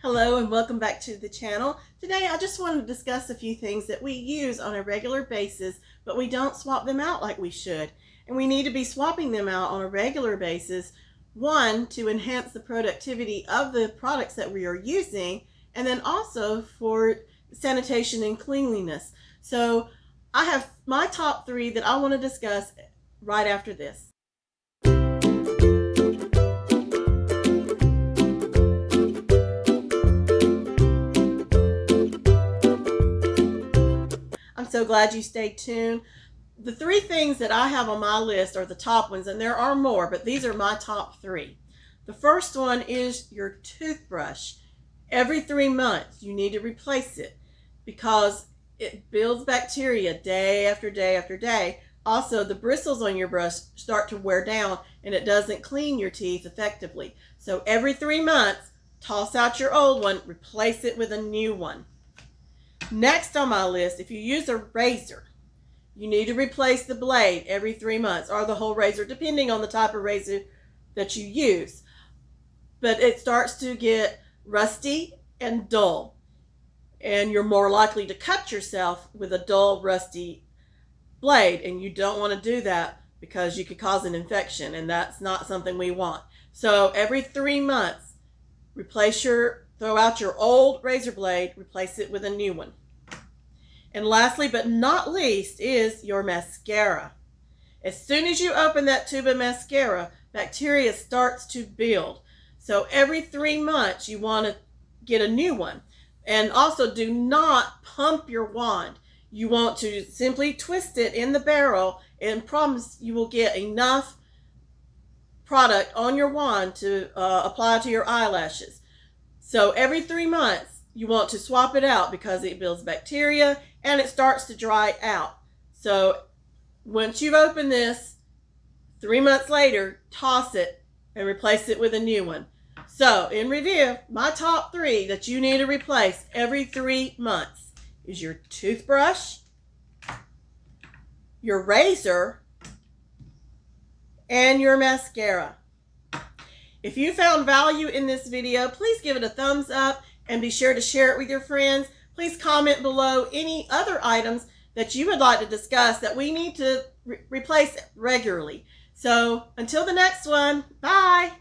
Hello and welcome back to the channel. Today I just wanted to discuss a few things that we use on a regular basis, but we don't swap them out like we should. And we need to be swapping them out on a regular basis, one, to enhance the productivity of the products that we are using, and then also for sanitation and cleanliness. So I have my top three that I want to discuss right after this. I'm so glad you stayed tuned. The three things that I have on my list are the top ones, and there are more, but these are my top three. The first one is your toothbrush. Every 3 months, you need to replace it because it builds bacteria day after day after day. Also, the bristles on your brush start to wear down, and it doesn't clean your teeth effectively. So every 3 months, toss out your old one, replace it with a new one. Next on my list, if you use a razor, you need to replace the blade every 3 months, or the whole razor, depending on the type of razor that you use. But it starts to get rusty and dull, and you're more likely to cut yourself with a dull, rusty blade, and you don't want to do that because you could cause an infection, and that's not something we want. So every 3 months, throw out your old razor blade, replace it with a new one. And lastly, but not least, is your mascara. As soon as you open that tube of mascara, bacteria starts to build. So every 3 months, you want to get a new one. And also, do not pump your wand. You want to simply twist it in the barrel and promise you will get enough product on your wand to apply to your eyelashes. So every 3 months, you want to swap it out because it builds bacteria and it starts to dry out. So once you've opened this, 3 months later, toss it and replace it with a new one. So in review, my top three that you need to replace every 3 months is your toothbrush, your razor, and your mascara. If you found value in this video, please give it a thumbs up and be sure to share it with your friends. Please comment below any other items that you would like to discuss that we need to replace regularly. So until the next one, bye.